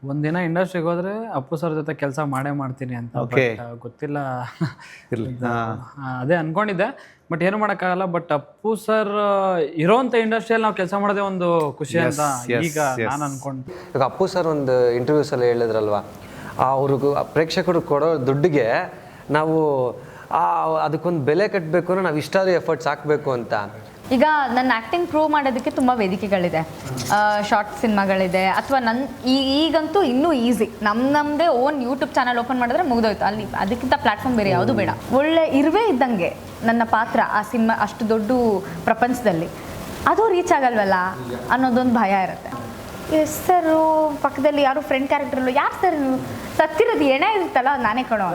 ಒಂದಿನ ಇಂಡಸ್ಟ್ರಿಗೆ ಹೋದ್ರೆ ಅಪ್ಪು ಸರ್ ಜೊತೆ ಕೆಲಸ ಮಾಡೇ ಮಾಡ್ತೀನಿ ಅಂತ. ಗೊತ್ತಿಲ್ಲ, ಅದೇ ಅನ್ಕೊಂಡಿದ್ದೆ, ಬಟ್ ಏನು ಮಾಡೋಕ್ಕಾಗಲ್ಲ. ಬಟ್ ಅಪ್ಪು ಸರ್ ಇರೋಂಥ ಇಂಡಸ್ಟ್ರಿಯಲ್ಲಿ ನಾವು ಕೆಲಸ ಮಾಡೋದೇ ಒಂದು ಖುಷಿ ಅಂತ ಈಗ ನಾನು ಅನ್ಕೊಂಡು. ಈಗ ಅಪ್ಪು ಸರ್ ಒಂದು ಇಂಟರ್ವ್ಯೂಸಲ್ಲಿ ಹೇಳಿದ್ರಲ್ವಾ, ಅವ್ರಿಗೂ ಪ್ರೇಕ್ಷಕರು ಕೊಡೋ ದುಡ್ಡಿಗೆ ನಾವು ಅದಕ್ಕೊಂದು ಬೆಲೆ ಕಟ್ಟಬೇಕು ಅಂದ್ರೆ ನಾವು ಇಷ್ಟಾದ್ರೂ ಎಫರ್ಟ್ಸ್ ಹಾಕಬೇಕು ಅಂತ. ಈಗ ನನ್ನ ಆ್ಯಕ್ಟಿಂಗ್ ಪ್ರೂವ್ ಮಾಡೋದಕ್ಕೆ ತುಂಬ ವೇದಿಕೆಗಳಿದೆ, ಶಾರ್ಟ್ ಸಿನಿಮಾಗಳಿದೆ, ಅಥವಾ ಈಗಂತೂ ಇನ್ನೂ ಈಸಿ, ನಮ್ಮದೇ ಓನ್ ಯೂಟ್ಯೂಬ್ ಚಾನಲ್ ಓಪನ್ ಮಾಡಿದ್ರೆ ಮುಗಿದೋಯ್ತು, ಅಲ್ಲಿ ಅದಕ್ಕಿಂತ ಪ್ಲ್ಯಾಟ್ಫಾರ್ಮ್ ಬೇರೆ ಯಾವುದು ಬೇಡ. ಒಳ್ಳೆ ಇರುವೆ ಇದ್ದಂಗೆ ನನ್ನ ಪಾತ್ರ ಆ ಸಿನಿಮಾ ಅಷ್ಟು ದೊಡ್ಡ ಪ್ರಪಂಚದಲ್ಲಿ ಅದು ರೀಚ್ ಆಗಲ್ವಲ್ಲ ಅನ್ನೋದೊಂದು ಭಯ ಇರುತ್ತೆ. ಸರು ಪಕ್ಕದಲ್ಲಿ ಯಾರು ಫ್ರೆಂಡ್ ಕ್ಯಾರೆಕ್ಟರ್ಲು, ಯಾರು ಸರ್ ಸತ್ತಿರೋದು ಹೆಣ ಇರುತ್ತಲ್ಲ ಅದು ನಾನೇ ಕೊಡೋ.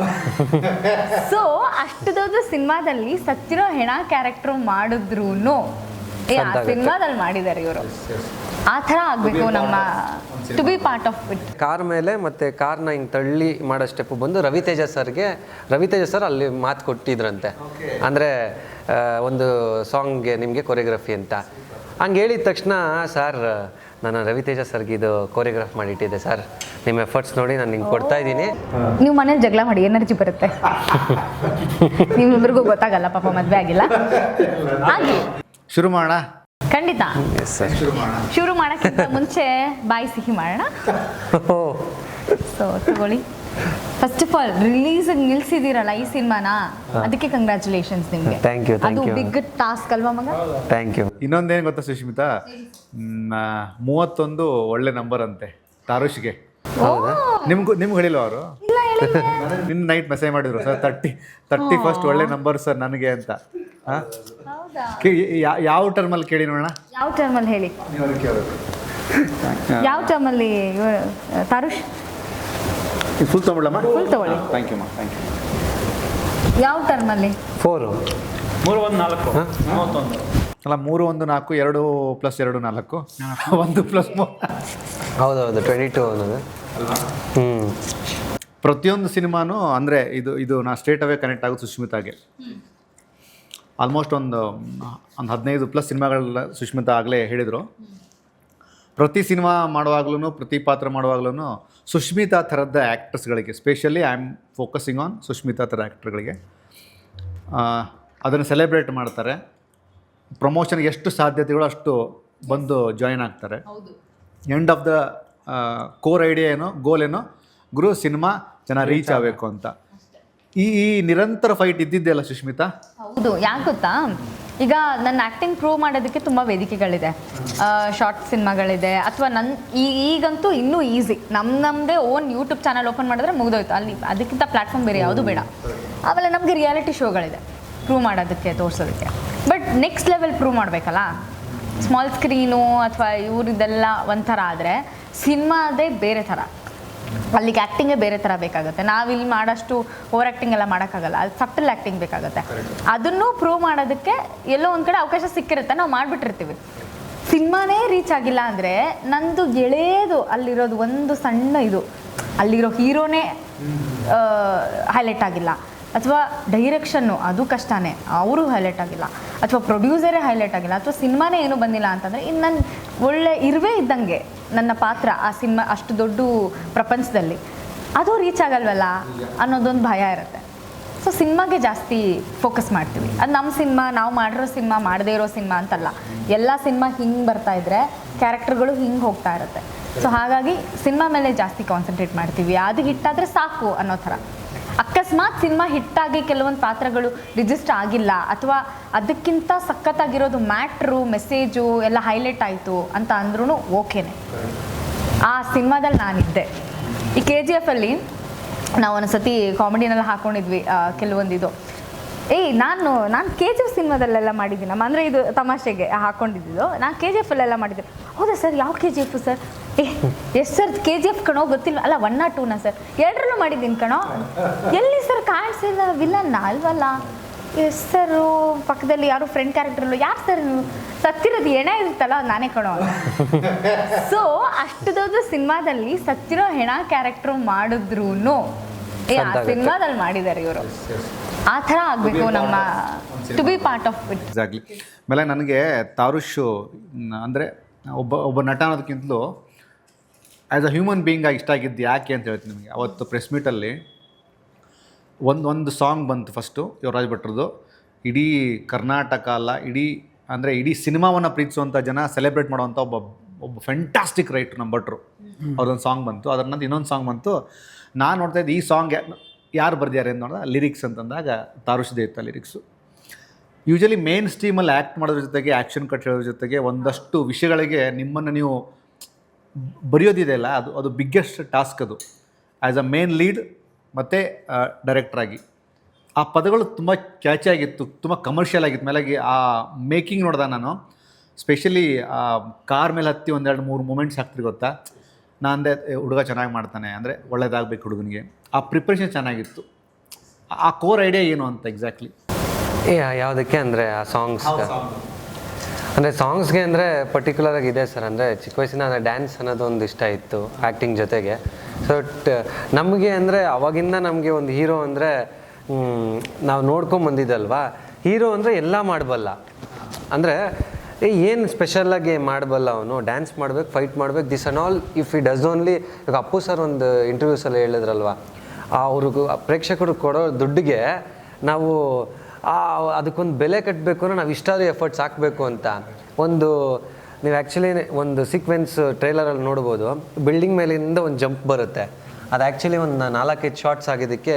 ಸೊ ಅಷ್ಟು ದೊಡ್ಡ ಸಿನಿಮಾದಲ್ಲಿ ಸತ್ತಿರೋ ಹೆಣ ಕ್ಯಾರೆಕ್ಟರ್ ಮಾಡಿದ್ರು ಆ ಸಿನಿಮಾದಲ್ಲಿ ಮಾಡಿದ್ದಾರೆ ಇವರು. ಆ ಥರ ಆಗಬೇಕು ನಮ್ಮ to be part of it. Car ಮೇಲೆ ಮತ್ತೆ ಕಾರ್ನ ಹಿಂಗೆ ತಳ್ಳಿ ಮಾಡೋ ಸ್ಟೆಪ್ ಬಂದು ರವಿತೇಜ ಸರ್ ಅಲ್ಲಿ ಮಾತು ಕೊಟ್ಟಿದ್ರಂತೆ, ಅಂದರೆ ಒಂದು ಸಾಂಗ್ಗೆ ನಿಮಗೆ ಕೊರಿಯೋಗ್ರಫಿ ಅಂತ. ಹಂಗೆ ಹೇಳಿದ ತಕ್ಷಣ ಸರ್ ನಾನು ರವಿತೇಜ ಸರ್ಗೆ ಇದು ಕೊರಿಯೋಗ್ರಾಫ್ ಮಾಡಿಟ್ಟಿದ್ದೆ ಸರ್, ನಿಮ್ಮ ಎಫರ್ಟ್ಸ್ ನೋಡಿ ನಾನು ನಿಂಗೆ ಕೊಡ್ತಾ ಇದ್ದೀನಿ. ನೀವು ಮನೇಲಿ ಜಗಳ ಮಾಡಿ ಎನರ್ಜಿ ಬರುತ್ತೆ, ನಿಮ್ಮಿಬ್ರಿಗೂ ಗೊತ್ತಾಗಲ್ಲ, ಪಾಪ ಮದುವೆ ಆಗಿಲ್ಲ. ಹಾಗೆ ಶುರು ಮಾಡೋಣ. ಖಂಡಿತ ಶುರು ಮಾಡೋಕ್ಕಿಂತ ಮುಂಚೆ ಬಾಯಿ ಸಿಹಿ ಮಾಡೋಣ. ಸೊ ತಗೊಳ್ಳಿ. ಫಸ್ಟ್ ಆಫ್ ಆಲ್ ರಿಲೀಸ್ ನಿಲ್ಸಿದಿರಲ್ಲ ಈ ಸಿನಿಮಾನ, ಅದಕ್ಕೆ ಕಂಗ್ರ್ಯಾಚುಲೇಷನ್ಸ್ ನಿಮಗೆ. Thank you. ಅದು ಬಿಗ್ ಟಾಸ್ಕ್ ಅಲ್ವಾ ಮಗ? Thank you. ಇನ್ನೊಂದೇನು ಗೊತ್ತಾ ಸುಷ್ಮಿತಾ, 31 ಒಳ್ಳೆ ನಂಬರ್ ಅಂತೆ ತಾರುಷ್ಗೆ. ನಿಮ್ಗೆ ಹೇಳಿಲ್ವ ಅವರು? ನಿನ್ನ ನೈಟ್ ಮೆಸೇಜ್ ಮಾಡಿದ್ರು ಸರ್, 31 ಒಳ್ಳೆ ನಂಬರ್ ಸರ್ ನನಗೆ ಅಂತ. ಯಾವ ಟರ್ಮಲ್ಲಿ ಕೇಳಿ ನೋಡೋಣ. ಯಾವ ಟರ್ಮಲ್ಲಿ ಹೇಳಿ, ಯಾವ ಟರ್ಮಲ್ಲಿ ತಾರುಷ್? ಫುಲ್ ತಗೊಳ್ಳಮ್ಮ. ಫುಲ್ ತಗೊಳ್ಳಿ. Thank you thank you. ಯಾವ ಟರ್ಮಲ್ಲಿ? 4 3 1 4 31 ಅಲ್ಲ, 3 1 4 2 + 2 4 1 + 3. ಹೌದೌದು 22 ಅನ್ನೋದು. ಪ್ರತಿಯೊಂದು ಸಿನಿಮಾನು ಅಂದರೆ ಇದು ನಾ ಸ್ಟ್ರೇಟ್ ಅವೇ ಕನೆಕ್ಟ್ ಆಗೋದು ಸುಷ್ಮಿತಾಗೆ. ಆಲ್ಮೋಸ್ಟ್ ಒಂದು 15+ ಸಿನಿಮಾಗಳ ಸುಷ್ಮಿತಾ ಆಗಲೇ ಹೇಳಿದರು. ಪ್ರತಿ ಸಿನಿಮಾ ಮಾಡುವಾಗ್ಲೂ, ಪ್ರತಿ ಪಾತ್ರ ಮಾಡುವಾಗ್ಲೂ ಸುಷ್ಮಿತಾ ಥರದ ಆ್ಯಕ್ಟರ್ಸ್ಗಳಿಗೆ, specially I am focusing on Sushmita ಥರ ಆ್ಯಕ್ಟರ್ಗಳಿಗೆ ಅದನ್ನು ಸೆಲೆಬ್ರೇಟ್ ಮಾಡ್ತಾರೆ. ಪ್ರಮೋಷನ್ಗೆ ಎಷ್ಟು ಸಾಧ್ಯತೆಗಳು ಅಷ್ಟು ಬಂದು ಜಾಯಿನ್ ಆಗ್ತಾರೆ. End of the core idea ಏನೋ, ಗೋಲ್ ಏನೋ, ಗುರು ಸಿನಿಮಾ ಚೆನ್ನಾಗಿ ರೀಚ್ ಆಗಬೇಕು ಅಂತ. ಈ ನಿರಂತರ ಫೈಟ್ ಇದ್ದಿದ್ದೆಲ್ಲ ಸುಷ್ಮಿತಾ? ಹೌದು. ಯಾಕೆ ಗೊತ್ತಾ, ಈಗ ನನ್ನ ಆ್ಯಕ್ಟಿಂಗ್ ಪ್ರೂವ್ ಮಾಡೋದಕ್ಕೆ ತುಂಬ ವೇದಿಕೆಗಳಿದೆ, ಶಾರ್ಟ್ ಸಿನಿಮಾಗಳಿದೆ, ಅಥವಾ ಈಗಂತೂ ಇನ್ನೂ ಈಸಿ, ನಮ್ಮದೇ ಓನ್ ಯೂಟ್ಯೂಬ್ ಚಾನಲ್ ಓಪನ್ ಮಾಡಿದ್ರೆ ಮುಗಿದೋಯ್ತು, ಅಲ್ಲಿ ಅದಕ್ಕಿಂತ ಪ್ಲ್ಯಾಟ್ಫಾರ್ಮ್ ಬೇರೆ ಯಾವುದು ಬೇಡ. ಆಮೇಲೆ ನಮಗೆ ರಿಯಾಲಿಟಿ ಶೋಗಳಿದೆ ಪ್ರೂವ್ ಮಾಡೋದಕ್ಕೆ, ತೋರಿಸೋದಕ್ಕೆ. ಬಟ್ ನೆಕ್ಸ್ಟ್ ಲೆವೆಲ್ ಪ್ರೂವ್ ಮಾಡಬೇಕಲ್ಲ, ಸ್ಮಾಲ್ ಸ್ಕ್ರೀನು ಅಥವಾ ಇವರಿದೆಲ್ಲ ಒಂಥರ ಆದರೆ ಸಿನಿಮಾದೇ ಬೇರೆ ಥರ, ಅಲ್ಲಿಗೆ ಆ್ಯಕ್ಟಿಂಗೇ ಬೇರೆ ಥರ ಬೇಕಾಗುತ್ತೆ. ನಾವಿಲ್ಲಿ ಮಾಡೋಷ್ಟು ಓವರ್ ಆ್ಯಕ್ಟಿಂಗ್ ಎಲ್ಲ ಮಾಡೋಕ್ಕಾಗಲ್ಲ, ಅದು ಸಟಲ್ ಆ್ಯಕ್ಟಿಂಗ್ ಬೇಕಾಗುತ್ತೆ. ಅದನ್ನು ಪ್ರೂವ್ ಮಾಡೋದಕ್ಕೆ ಎಲ್ಲೋ ಒಂದು ಕಡೆ ಅವಕಾಶ ಸಿಕ್ಕಿರುತ್ತೆ, ನಾವು ಮಾಡಿಬಿಟ್ಟಿರ್ತೀವಿ. ಸಿನಿಮಾನೇ ರೀಚ್ ಆಗಿಲ್ಲ ಅಂದರೆ ನಂದು ಗೆಳೆಯದು ಅಲ್ಲಿರೋದು ಒಂದು ಸಣ್ಣ ಇದು, ಅಲ್ಲಿರೋ ಹೀರೋನೇ ಹೈಲೈಟ್ ಆಗಿಲ್ಲ, ಅಥವಾ ಡೈರೆಕ್ಷನ್ನು ಅದು ಕಷ್ಟನೇ, ಅವರು ಹೈಲೈಟ್ ಆಗಿಲ್ಲ, ಅಥವಾ ಪ್ರೊಡ್ಯೂಸರೇ ಹೈಲೈಟ್ ಆಗಿಲ್ಲ, ಅಥವಾ ಸಿನಿಮಾನೇ ಏನೂ ಬಂದಿಲ್ಲ ಅಂತಂದರೆ ಇನ್ನು ನನ್ನ ಒಳ್ಳೆ ಇರುವೆ ಇದ್ದಂಗೆ ನನ್ನ ಪಾತ್ರ ಆ ಸಿನಿಮಾ ಅಷ್ಟು ದೊಡ್ಡ ಪ್ರಪಂಚದಲ್ಲಿ ಅದು ರೀಚ್ ಆಗಲ್ವಲ್ಲ ಅನ್ನೋದೊಂದು ಭಯ ಇರುತ್ತೆ. ಸೊ ಸಿನಿಮಾಗೆ ಜಾಸ್ತಿ ಫೋಕಸ್ ಮಾಡ್ತೀವಿ. ಅದು ನಮ್ಮ ಸಿನಿಮಾ, ನಾವು ಮಾಡಿರೋ ಸಿನಿಮಾ, ಮಾಡದೇ ಇರೋ ಸಿನಿಮಾ ಅಂತಲ್ಲ, ಎಲ್ಲ ಸಿನಿಮಾ ಹಿಂಗೆ ಬರ್ತಾಯಿದ್ರೆ ಕ್ಯಾರೆಕ್ಟರ್ಗಳು ಹಿಂಗೆ ಹೋಗ್ತಾ ಇರುತ್ತೆ. ಸೊ ಹಾಗಾಗಿ ಸಿನಿಮಾ ಮೇಲೆ ಜಾಸ್ತಿ ಕಾನ್ಸಂಟ್ರೇಟ್ ಮಾಡ್ತೀವಿ. ಅದು ಹಿಟ್ಟಾದರೆ ಸಾಕು ಅನ್ನೋ ಥರ. ಅಕಸ್ಮಾತ್ ಸಿನಿಮಾ ಹಿಟ್ಟಾಗಿ ಕೆಲವೊಂದು ಪಾತ್ರಗಳು ರಿಜಿಸ್ಟರ್ ಆಗಿಲ್ಲ, ಅಥವಾ ಅದಕ್ಕಿಂತ ಸಖತ್ತಾಗಿರೋದು ಮ್ಯಾಟ್ರು, ಮೆಸೇಜು ಎಲ್ಲ ಹೈಲೈಟ್ ಆಯಿತು ಅಂತ ಅಂದ್ರೂ ಓಕೆನೆ. ಆ ಸಿನಿಮಾದಲ್ಲಿ ನಾನಿದ್ದೆ. ಈ KGF ಅಲ್ಲಿ ನಾವು ಒಂದ್ಸತಿ ಕಾಮಿಡಿನೆಲ್ಲ ಹಾಕ್ಕೊಂಡಿದ್ವಿ ಕೆಲವೊಂದು ನಾನು KGF ಸಿನಿಮಾದಲ್ಲೆಲ್ಲ ಮಾಡಿದ್ದೀನಮ್ಮ, ಅಂದರೆ ಇದು ತಮಾಷೆಗೆ ಹಾಕ್ಕೊಂಡಿದ್ದು. ನಾನು KGF ಅಲ್ಲೆಲ್ಲ ಮಾಡಿದ್ದೆ. ಹೌದಾ ಸರ್, ಯಾವ KGF ಸರ್? ಎಷ್ಟು ಸರ್ KGF ಕಣೋ, ಗೊತ್ತಿಲ್ಲ ಅಲ್ಲ, 1 or 2 ಸರ್? 2ರಲ್ಲೂ ಮಾಡಿದ್ದೀನಿ ಕಣೋ. ಎಲ್ಲಿ ಸರ್ ಕಾಣಿಸಿದ ವಿಲನ್ನ ಅಲ್ವಲ್ಲ? ಸರು ಪಕ್ಕದಲ್ಲಿ ಯಾರು ಫ್ರೆಂಡ್ ಕ್ಯಾರೆಕ್ಟರ್ಲು, ಯಾರು ಸರ್ ಸತ್ತಿರೋದು ಹೆಣ ಇರುತ್ತಲ್ಲ ಅದು ನಾನೇ ಕೊಡೋ. ಸೊ ಅಷ್ಟು ದೊಡ್ಡ ಸಿನಿಮಾದಲ್ಲಿ ಸತ್ತಿರೋ ಹೆಣ ಕ್ಯಾರೆಕ್ಟರ್ ಮಾಡಿದ್ರು ಆ ಸಿನಿಮಾದಲ್ಲಿ ಮಾಡಿದ್ದಾರೆ ಇವರು. ಆ ಥರ ಆಗಬೇಕು ನಮ್ಮ to be part of it. Exactly. ಆಮೇಲೆ ನನಗೆ ತಾರುಷ್ ಅಂದರೆ ಒಬ್ಬ ನಟ ಅನ್ನೋದಕ್ಕಿಂತಲೂ ಆ್ಯಸ್ ಅ ಹ್ಯೂಮನ್ ಬೀಯಿಂಗಾಗಿ ಇಷ್ಟ ಆಗಿದ್ದು ಯಾಕೆ ಅಂತ ಹೇಳ್ತೀನಿ ನಿಮಗೆ. ಅವತ್ತು ಪ್ರೆಸ್ ಮೀಟಲ್ಲಿ ಒಂದು ಸಾಂಗ್ ಬಂತು ಫಸ್ಟು ಯುವರಾಜ್ ಭಟ್ರದ್ದು. ಇಡೀ ಕರ್ನಾಟಕ ಅಲ್ಲ, ಇಡೀ ಸಿನಿಮಾವನ್ನು ಪ್ರೀತಿಸುವಂಥ ಜನ ಸೆಲೆಬ್ರೇಟ್ ಮಾಡುವಂಥ ಒಬ್ಬ ಫ್ಯಾಂಟಾಸ್ಟಿಕ್ ರೈಟ್ರು ನಮ್ಮ ಭಟ್ರು. ಅವ್ರದ್ದೊಂದು ಸಾಂಗ್ ಬಂತು, ಅದರ ನಂತರ ಇನ್ನೊಂದು ಸಾಂಗ್ ಬಂತು. ನಾನು ನೋಡ್ತಾ ಇದ್ದೆ ಈ ಸಾಂಗ್ ಯಾರು ಬರ್ದಿದ್ದಾರೆ ಅಂತ ನೋಡಿದ್ರೆ ಲಿರಿಕ್ಸ್ ಅಂತಂದಾಗ ತಾರುಷ್ದೇ ಇತ್ತು ಲಿರಿಕ್ಸು. ಯೂಶಲಿ ಮೇನ್ ಸ್ಟ್ರೀಮಲ್ಲಿ ಆ್ಯಕ್ಟ್ ಮಾಡೋದ್ರ ಜೊತೆಗೆ ಆ್ಯಕ್ಷನ್ ಕಟ್ ಹೇಳೋದ್ರ ಜೊತೆಗೆ ಒಂದಷ್ಟು ವಿಷಯಗಳಿಗೆ ನಿಮ್ಮನ್ನು ನೀವು ಬರೆಯೋದಿದೆಯಲ್ಲ, ಅದು ಬಿಗ್ಗೆಸ್ಟ್ ಟಾಸ್ಕ್. ಅದು ಆ್ಯಸ್ ಅ ಮೇನ್ ಲೀಡ್ ಮತ್ತು ಡೈರೆಕ್ಟ್ರಾಗಿ ಆ ಪದಗಳು ತುಂಬ ಕ್ಯಾಚಿಯಾಗಿತ್ತು, ತುಂಬ ಕಮರ್ಷಿಯಲ್ ಆಗಿತ್ತು. ಮೇಲಾಗಿ ಆ ಮೇಕಿಂಗ್ ನೋಡಿದೆ ನಾನು. ಸ್ಪೆಷಲಿ ಕಾರ್ ಮೇಲೆ ಹತ್ತಿ 1-2-3 ಮೂಮೆಂಟ್ಸ್ ಹಾಕ್ತಿರಿ ಗೊತ್ತಾ. ನಾನು ಅಂದೆ ಹುಡುಗ ಚೆನ್ನಾಗಿ ಮಾಡ್ತಾನೆ, ಅಂದರೆ ಒಳ್ಳೇದಾಗಬೇಕು ಹುಡುಗನಿಗೆ. ಆ ಪ್ರಿಪ್ರೇಷನ್ ಚೆನ್ನಾಗಿತ್ತು. ಆ ಕೋರ್ ಐಡಿಯಾ ಏನು ಅಂತ ಎಕ್ಸಾಕ್ಟ್ಲಿ ಯಾವುದಕ್ಕೆ ಅಂದರೆ ಆ ಸಾಂಗ್ಸ್ ಅಂದರೆ ಸಾಂಗ್ಸ್ಗೆ ಅಂದರೆ ಪರ್ಟಿಕ್ಯುಲರಾಗಿ ಇದೆ ಸರ್. ಅಂದರೆ ಚಿಕ್ಕ ವಯಸ್ಸಿನ ಡ್ಯಾನ್ಸ್ ಅನ್ನೋದು ಒಂದು ಇಷ್ಟ ಇತ್ತು ಆ್ಯಕ್ಟಿಂಗ್ ಜೊತೆಗೆ. ಸೊ ನಮಗೆ ಅಂದರೆ ಅವಾಗಿಂದ ನಮಗೆ ಒಂದು ಹೀರೋ ಅಂದರೆ ನಾವು ನೋಡ್ಕೊಂಬಂದಿದ್ದಲ್ವಾ, ಹೀರೋ ಅಂದರೆ ಎಲ್ಲ ಮಾಡಬಲ್ಲ. ಅಂದರೆ ಏನು ಸ್ಪೆಷಲಾಗಿ ಮಾಡಬಲ್ಲ ಅವನು, ಡ್ಯಾನ್ಸ್ ಮಾಡ್ಬೇಕು, ಫೈಟ್ ಮಾಡ್ಬೇಕು, this and all. If he does only, ಈಗ ಅಪ್ಪು ಸರ್ ಒಂದು ಇಂಟರ್ವ್ಯೂಸಲ್ಲಿ ಹೇಳಿದ್ರಲ್ವ, ಅವ್ರಿಗೂ ಪ್ರೇಕ್ಷಕರು ಕೊಡೋ ದುಡ್ಡಿಗೆ ನಾವು ಅದಕ್ಕೊಂದು ಬೆಲೆ ಕಟ್ಟಬೇಕು ಅಂದರೆ ನಾವು ಇಷ್ಟಾದ್ರೂ ಎಫರ್ಟ್ಸ್ ಹಾಕಬೇಕು ಅಂತ. ನೀವು ಆ್ಯಕ್ಚುಲಿ ಒಂದು ಸೀಕ್ವೆನ್ಸ್ ಟ್ರೈಲರಲ್ಲಿ ನೋಡ್ಬೋದು, ಬಿಲ್ಡಿಂಗ್ ಮೇಲಿಂದ ಒಂದು ಜಂಪ್ ಬರುತ್ತೆ. ಅದು ಆ್ಯಕ್ಚುಲಿ ಒಂದು 4-5 ಶಾರ್ಟ್ಸ್ ಆಗಿದ್ದಕ್ಕೆ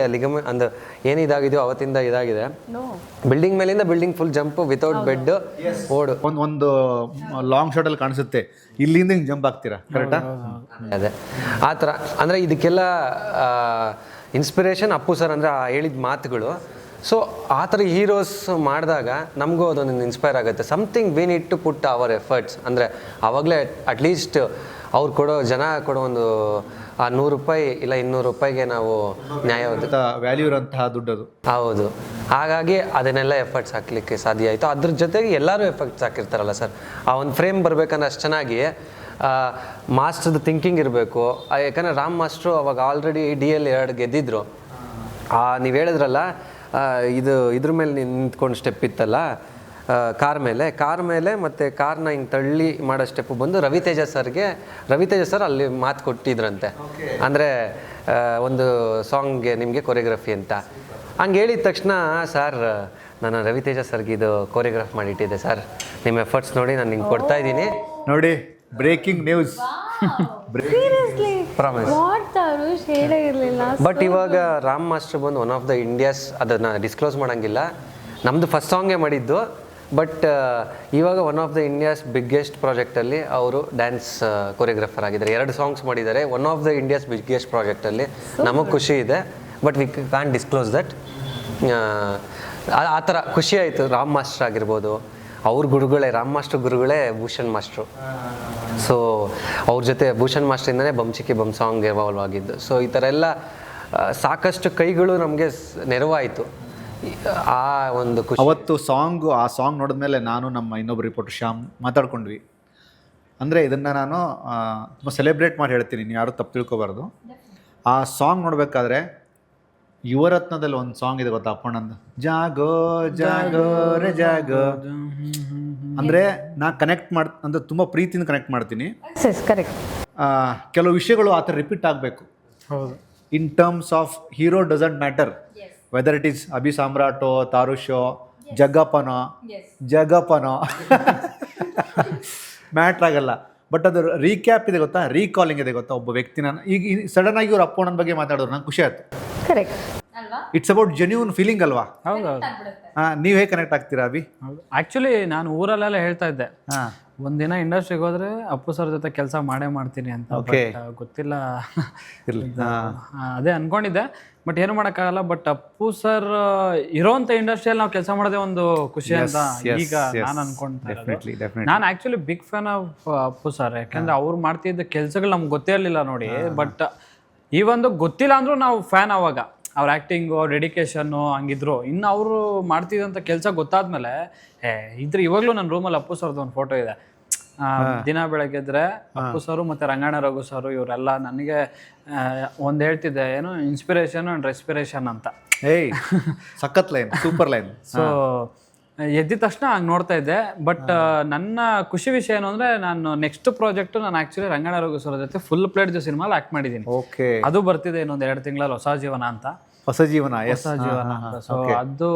ಅಂದ್ರೆ ಏನಿದಾಗಿದೆಯೋ ಅವತ್ತಿಂದ ಇದಾಗಿದೆ. ಬಿಲ್ಡಿಂಗ್ ಮೇಲಿಂದ building full jump without bed ಓಡು. ಒಂದು ಲಾಂಗ್ ಶಾರ್ಟಲ್ಲಿ ಕಾಣಿಸುತ್ತೆ, ಇಲ್ಲಿಂದ ಹಿಂಗೆ ಜಂಪ್ ಆಗ್ತೀರಾ, ಕರೆಕ್ಟಾ? ಅದೇ ಆ ಥರ. ಅಂದರೆ ಇದಕ್ಕೆಲ್ಲ ಇನ್ಸ್ಪಿರೇಷನ್ ಅಪ್ಪು ಸರ್, ಅಂದರೆ ಹೇಳಿದ ಮಾತುಗಳು. ಸೊ ಆ ಥರ ಹೀರೋಸ್ ಮಾಡಿದಾಗ ನಮಗೂ ಅದೊಂದು ಇನ್ಸ್ಪೈರ್ ಆಗುತ್ತೆ. Something we need to put our efforts. ಅಂದರೆ ಆವಾಗಲೇ ಅಟ್ಲೀಸ್ಟ್ ಅವ್ರು ಜನ ಕೊಡೋ ಒಂದು ಆ 100 ರೂಪಾಯಿ ಇಲ್ಲ 200 ರೂಪಾಯಿಗೆ ನಾವು ನ್ಯಾಯವಾದ ವ್ಯಾಲ್ಯೂ ಇರೋಂತಹ ದುಡ್ಡದು. ಹೌದು. ಹಾಗಾಗಿ ಅದನ್ನೆಲ್ಲ ಎಫರ್ಟ್ಸ್ ಹಾಕ್ಲಿಕ್ಕೆ ಸಾಧ್ಯ ಆಯಿತು. ಅದ್ರ ಜೊತೆಗೆ ಎಲ್ಲರೂ ಎಫರ್ಟ್ಸ್ ಹಾಕಿರ್ತಾರಲ್ಲ ಸರ್, ಆ ಒಂದು ಫ್ರೇಮ್ ಬರಬೇಕಂದ್ರೆ ಅಷ್ಟು ಚೆನ್ನಾಗಿ ಮಾಸ್ಟರ್ದು ಥಿಂಕಿಂಗ್ ಇರಬೇಕು. ಯಾಕಂದರೆ ರಾಮ್ ಮಾಸ್ಟ್ರು ಅವಾಗ ಆಲ್ರೆಡಿ DL 2 ಗೆದ್ದಿದ್ರು. ನೀವು ಹೇಳಿದ್ರಲ್ಲ, ಇದ್ರ ಮೇಲೆ ನಿಂತ್ಕೊಂಡು ಸ್ಟೆಪ್ ಇತ್ತಲ್ಲ, ಕಾರ್ ಮೇಲೆ ಮತ್ತು ಕಾರ್ನ ಹಿಂಗೆ ತಳ್ಳಿ ಮಾಡೋ ಸ್ಟೆಪ್ಪು ಬಂದು ರವಿತೇಜ ಸರ್ ಅಲ್ಲಿ ಮಾತು ಕೊಟ್ಟಿದ್ರಂತೆ. ಅಂದರೆ ಒಂದು ಸಾಂಗ್ಗೆ ನಿಮಗೆ ಕೊರಿಯೋಗ್ರಫಿ ಅಂತ. ಹಂಗೆ ಹೇಳಿದ ತಕ್ಷಣ, ಸರ್ ನಾನು ರವಿತೇಜ ಸರ್ಗೆ ಇದು ಕೊರಿಯೋಗ್ರಾಫ್ ಮಾಡಿಟ್ಟಿದ್ದೆ ಸರ್, ನಿಮ್ಮ ಎಫರ್ಟ್ಸ್ ನೋಡಿ ನಾನು ನಿಂಗೆ ಕೊಡ್ತಾ ಇದ್ದೀನಿ ನೋಡಿ. Breaking news. ಬಟ್ ಇವಾಗ ರಾಮ್ ಮಾಸ್ಟರ್ ಬಂದು ಒನ್ ಆಫ್ ದ ಇಂಡಿಯಾಸ್, ಅದನ್ನು ಡಿಸ್ಕ್ಲೋಸ್ ಮಾಡೋಂಗಿಲ್ಲ, ನಮ್ಮದು ಫಸ್ಟ್ ಸಾಂಗೇ ಮಾಡಿದ್ದು. ಬಟ್ ಇವಾಗ one of the India's biggest ಪ್ರಾಜೆಕ್ಟಲ್ಲಿ ಅವರು ಡ್ಯಾನ್ಸ್ ಕೊರಿಯೋಗ್ರಾಫರ್ ಆಗಿದ್ದಾರೆ. 2 ಸಾಂಗ್ಸ್ ಮಾಡಿದ್ದಾರೆ one of the India's biggest ಪ್ರಾಜೆಕ್ಟಲ್ಲಿ. ನಮಗೆ ಖುಷಿ ಇದೆ, but we can't disclose that. ಆ ಥರ ಖುಷಿ ಆಯಿತು. ರಾಮ್ ಮಾಸ್ಟರ್ ಆಗಿರ್ಬೋದು, ಅವ್ರ ಗುರುಗಳೇ, ರಾಮ್ ಮಾಸ್ಟರ್ ಗುರುಗಳೇ ಭೂಷಣ್ ಮಾಸ್ಟ್ರು. ಸೊ ಅವ್ರ ಜೊತೆ ಭೂಷಣ್ ಮಾಸ್ಟ್ರಿಂದನೇ ಬಂಚಿಕ್ಕಿ ಬಮ್ ಸಾಂಗ್ ಇವಾಲ್ವ್ ಆಗಿದ್ದು. ಸೊ ಈ ಥರ ಎಲ್ಲ ಸಾಕಷ್ಟು ಕೈಗಳು ನಮಗೆ ನೆರವಾಯಿತು. ಆ ಒಂದು ಖುಷಿ. ಅವತ್ತು ಆ ಸಾಂಗ್ ನೋಡಿದ್ಮೇಲೆ ನಾನು ನಮ್ಮ ಇನ್ನೊಬ್ಬರು ರಿಪೋರ್ಟರ್ ಶ್ಯಾಮ್ ಮಾತಾಡ್ಕೊಂಡ್ವಿ. ಅಂದರೆ ಇದನ್ನು ನಾನು ತುಂಬ ಸೆಲೆಬ್ರೇಟ್ ಮಾಡಿ ಹೇಳ್ತೀನಿ, ನೀವು ಯಾರು ತಪ್ಪು ತಿಳ್ಕೊಬಾರ್ದು. ಆ ಸಾಂಗ್ ನೋಡಬೇಕಾದ್ರೆ ಯುವರತ್ನದಲ್ಲಿ ಒಂದು ಸಾಂಗ್ ಇದೆ ಗೊತ್ತಾ, ಅಪ್ಪಣ್ಣಂದು, ಜಾಗೋ ಜಾಗೋ ರೇ ಜಾಗೋ. ಅಂದರೆ ನಾ ಕನೆಕ್ಟ್ ಅಂದರೆ ತುಂಬ ಪ್ರೀತಿಯಿಂದ ಕನೆಕ್ಟ್ ಮಾಡ್ತೀನಿ. ಕೆಲವು ವಿಷಯಗಳು ಆ ಥರ ರಿಪೀಟ್ ಆಗಬೇಕು. ಹೌದು. In terms of hero doesn't matter, whether it is Abhi ಸಾಮ್ರಾಟೋ, ತಾರುಷೋ, ಜಗ್ಗಪ್ಪನೋ ಮ್ಯಾಟ್ರ್ ಆಗಲ್ಲ. ಬಟ್ ಅದು ರೀಕ್ಯಾಪ್ ಇದೆ ಗೊತ್ತಾ, ರೀಕಾಲಿಂಗ್ ಇದೆ ಗೊತ್ತಾ. ಒಬ್ಬ ವ್ಯಕ್ತಿನ ಈಗ ಸಡನ್ ಆಗಿ ಇವ್ರ ಅಪ್ಪಣ್ಣನ ಬಗ್ಗೆ ಮಾತಾಡೋರು ನಂಗೆ ಖುಷಿ ಆಯ್ತು. ಇಟ್ಸ್ ಅಬೌಟ್ ಜೆನ್ಯೂನ್ ಫೀಲಿಂಗ್ ಅಲ್ವಾ? ಹೌದೌದು. ನೀವು ಹೇಗೆ ಕನೆಕ್ಟ್ ಆಗ್ತೀರಾ ಅಭಿ? ಆ್ಯಕ್ಚುಲಿ ನಾನು ಊರಲ್ಲೆಲ್ಲ ಹೇಳ್ತಾ ಇದ್ದೆ, ಒಂದಿನ ಇಂಡಸ್ಟ್ರಿಗೆ ಹೋದ್ರೆ ಅಪ್ಪು ಸರ್ ಜೊತೆ ಕೆಲಸ ಮಾಡೇ ಮಾಡ್ತೀನಿ ಅಂತ. ಗೊತ್ತಿಲ್ಲ, ಅದೇ ಅನ್ಕೊಂಡಿದ್ದೆ, ಬಟ್ ಏನು ಮಾಡೋಕ್ಕಾಗಲ್ಲ. ಬಟ್ ಅಪ್ಪು ಸರ್ ಇರೋಂಥ ಇಂಡಸ್ಟ್ರಿಯಲ್ಲಿ ನಾವು ಕೆಲಸ ಮಾಡೋದೇ ಒಂದು ಖುಷಿ ಅಂತ ಈಗ ನಾನು ಅನ್ಕೊಂತೀನಿ. ನಾನು actually big fan of Appu sir. ಯಾಕಂದ್ರೆ ಅವ್ರು ಮಾಡ್ತಿದ್ದ ಕೆಲಸಗಳು ನಮ್ಗೆ ಗೊತ್ತೇ ಇರಲಿಲ್ಲ ನೋಡಿ. ಬಟ್ ಈ ಒಂದು ಗೊತ್ತಿಲ್ಲ ಅಂದ್ರೂ ನಾವು ಫ್ಯಾನ್. ಅವಾಗ ಅವ್ರ ಆ್ಯಕ್ಟಿಂಗು, ಅವ್ರ ಡೆಡಿಕೇಶನ್ನು ಹಂಗಿದ್ರು. ಇನ್ನು ಅವರು ಮಾಡ್ತಿದ್ದಂಥ ಕೆಲಸ ಗೊತ್ತಾದ್ಮೇಲೆ ಇವಾಗಲೂ ನನ್ನ ರೂಮಲ್ಲಿ ಅಪ್ಪು ಸರ್ದು ಒಂದು ಫೋಟೋ ಇದೆ. ದಿನ ಬೆಳಗ್ಗೆದ್ರೆ ಅಪ್ಪು ಸರು ಮತ್ತು ರಂಗಣ್ಣ ರಘು ಸರು ಇವರೆಲ್ಲ ನನಗೆ ಒಂದು ಹೇಳ್ತಿದ್ದೆ, ಏನು ಇನ್ಸ್ಪಿರೇಷನ್ ಆ್ಯಂಡ್ ರೆಸ್ಪಿರೇಷನ್ ಅಂತ. ಸಖತ್ ಲೈನ್, ಸೂಪರ್ ಲೈನ್. ಸೊ ಎದ್ದಿದ ತಕ್ಷಣ ಹಂಗೆ ನೋಡ್ತಾ ಇದ್ದೆ. ಬಟ್ ನನ್ನ ಖುಷಿ ವಿಷಯ ಏನು ಅಂದರೆ ನಾನು ನೆಕ್ಸ್ಟ್ ಪ್ರಾಜೆಕ್ಟು ನಾನು ಆ್ಯಕ್ಚುಲಿ ರಂಗಣ್ಣ ರಘು ಸರ್ ಜೊತೆ ಫುಲ್ ಪ್ಲೇಟ್ ಸಿನಿಮಾಲಿ ಆ್ಯಕ್ಟ್ ಮಾಡಿದ್ದೀನಿ. ಓಕೆ, ಅದು ಬರ್ತಿದೆ ಇನ್ನೊಂದು 2 ತಿಂಗಳಲ್ಲಿ, ಹೊಸ ಜೀವನ ಅಂತ. ಹೊಸ ಜೀವನ, ಹೊಸ ಜೀವನ ಅಂತ. ಸೊ ಅದು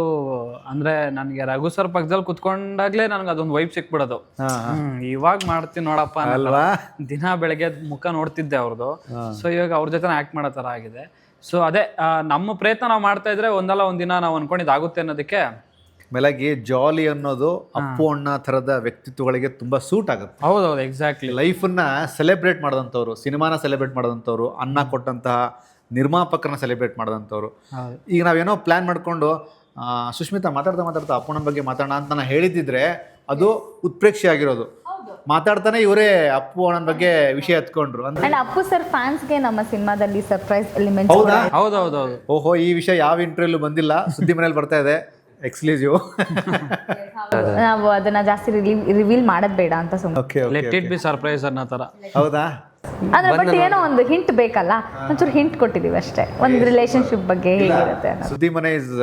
ಅಂದರೆ ನನಗೆ ರಘು ಸರ್ ಪಕ್ಕದಲ್ಲಿ ಕುತ್ಕೊಂಡಾಗ್ಲೇ ನನಗೆ ಅದೊಂದು ವೈಬ್ ಸಿಕ್ಬಿಡೋದು. ಇವಾಗ ಮಾಡ್ತೀನಿ ನೋಡಪ್ಪ ಅಲ್ವಾ, ದಿನ ಬೆಳಗ್ಗೆ ಮುಖ ನೋಡ್ತಿದ್ದೆ ಅವ್ರದ್ದು. ಸೊ ಇವಾಗ ಅವ್ರ ಜೊತೆ ಆ್ಯಕ್ಟ್ ಮಾಡೋ ಥರ ಆಗಿದೆ. ಸೊ ಅದೇ ನಮ್ಮ ಪ್ರಯತ್ನ ನಾವು ಮಾಡ್ತಾ ಇದ್ರೆ ಒಂದಲ್ಲ ಒಂದಿನ ನಾವು ಅನ್ಕೊಂಡಿದ್ದಾಗುತ್ತೆ ಅನ್ನೋದಕ್ಕೆ. ಮೇಲಾಗಿ ಜಾಲಿ ಅನ್ನೋದು ಅಪ್ಪು ಅಣ್ಣ ಥರದ ವ್ಯಕ್ತಿತ್ವಗಳಿಗೆ ತುಂಬ ಸೂಟ್ ಆಗುತ್ತೆ. ಹೌದೌದು, ಎಕ್ಸಾಕ್ಟ್ಲಿ. ಲೈಫನ್ನ ಸೆಲೆಬ್ರೇಟ್ ಮಾಡಿದಂಥವ್ರು, ಸಿನಿಮಾನ ಸೆಲೆಬ್ರೇಟ್ ಮಾಡಿದಂಥವ್ರು, ಅನ್ನ ಕೊಟ್ಟಂತಹ ನಿರ್ಮಾಪಕರನ್ನ ಸೆಲೆಬ್ರೇಟ್ ಮಾಡಿದಂಥವ್ರು. ಈಗ ನಾವೇನೋ ಪ್ಲ್ಯಾನ್ ಮಾಡಿಕೊಂಡು ಸುಷ್ಮಿತಾ ಮಾತಾಡ್ತಾ ಅಪ್ಪಣ್ಣನ ಬಗ್ಗೆ ಮಾತಾಡೋಣ ಅಂತ ನಾನು ಹೇಳಿದ್ದಿದ್ರೆ ಅದು ಉತ್ಪ್ರೇಕ್ಷೆ ಆಗಿರೋದು. ಮಾತಾಡ್ತಾನೆ ಇವರೇ ಅಪ್ಪು ಅಣ್ಣನ ಬಗ್ಗೆ ವಿಷಯ ಎತ್ಕೊಂಡ್ರು. ಅಂದ್ರೆ ಅಪ್ಪು ಸರ್ ಫ್ಯಾನ್ಸ್ಗೆ ನಮ್ಮ ಸಿನಿಮಾದಲ್ಲಿ ಸರ್ಪ್ರೈಸ್ ಎಲಿಮೆಂಟ್. ಹೌದೌದು. ಓಹೋ, ಈ ವಿಷಯ ಯಾವ ಇಂಟರ್ವ್ಯೂಲ್ಲೂ ಬಂದಿಲ್ಲ, ಸುದ್ದಿ ಮನೇಲಿ ಬರ್ತಾ ಇದೆ, ಎಕ್ಸ್ಕ್ಲೂಸಿವ್. ನಾವು ಅದನ್ನ ಜಾಸ್ತಿ ರಿವೀಲ್ ಮಾಡೋದ್ ಬೇಡ ಅಂತ ಸುಮ್ಮನೆ ಲೆಟ್ ಇಟ್ ಬಿ ಸರ್ಪ್ರೈಸ್ ಅನ್ನೋ ಥರ. ಹೌದಾ? ಅಂದ್ರೆ ಬಟ್ ಏನೋ ಒಂದು ಹಿಂಟ್ ಬೇಕಲ್ಲ, ಒಂಚೂರು ಹಿಂಟ್ ಕೊಟ್ಟಿದೀವಿ ಅಷ್ಟೇ, ಒಂದು ರಿಲೇಶನ್ಶಿಪ್ ಬಗ್ಗೆ ಹೇಗಿರುತ್ತೆ. ಸುದ್ದಿ ಮನೆ ಇಸ್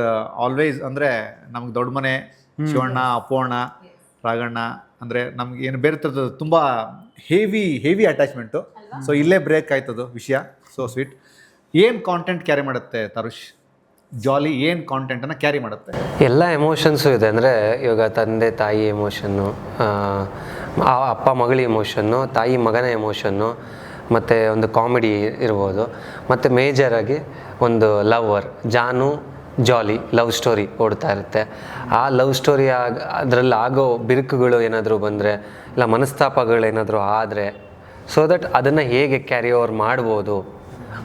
ಆಲ್ವೇಸ್ ಅಂದರೆ ನಮ್ಗೆ ದೊಡ್ಡ ಮನೆ. ಶಿವಣ್ಣ, ಅಪ್ಪು ಅಣ್ಣ, ರಾಘಣ್ಣ ಅಂದರೆ ನಮ್ಗೆ ಏನು ಬೇರೆ ಥರದ್ದು ತುಂಬ ಹೆವಿ ಅಟ್ಯಾಚ್ಮೆಂಟು. ಸೊ ಇಲ್ಲೇ ಬ್ರೇಕ್ ಆಯ್ತದು ವಿಷಯ. So sweet. ಏನು ಕಾಂಟೆಂಟ್ ಕ್ಯಾರಿ ಮಾಡುತ್ತೆ ತರುಷ್ ಜಾಲಿ? ಏನು ಕಾಂಟೆಂಟನ್ನು ಕ್ಯಾರಿ ಮಾಡುತ್ತೆ? ಎಲ್ಲ ಎಮೋಷನ್ಸು ಇದೆ. ಅಂದರೆ ಇವಾಗ ತಂದೆ ತಾಯಿ ಎಮೋಷನ್ನು, ಅಪ್ಪ ಮಗಳ ಎಮೋಷನ್ನು, ತಾಯಿ ಮಗನ ಎಮೋಷನ್ನು, ಮತ್ತು ಒಂದು ಕಾಮಿಡಿ ಇರ್ಬೋದು, ಮತ್ತು ಮೇಜರಾಗಿ ಒಂದು ಲವರ್ ಜಾನು ಜಾಲಿ ಲವ್ ಸ್ಟೋರಿ ಓಡ್ತಾ ಇರುತ್ತೆ. ಆ ಲವ್ ಸ್ಟೋರಿ ಅದರಲ್ಲಿ ಆಗೋ ಬಿರುಕುಗಳು ಏನಾದರೂ ಬಂದರೆ, ಇಲ್ಲ ಮನಸ್ತಾಪಗಳೇನಾದರೂ ಆದರೆ, ಸೊ ದಟ್ ಅದನ್ನು ಹೇಗೆ ಕ್ಯಾರಿ ಓವರ್ ಮಾಡ್ಬೋದು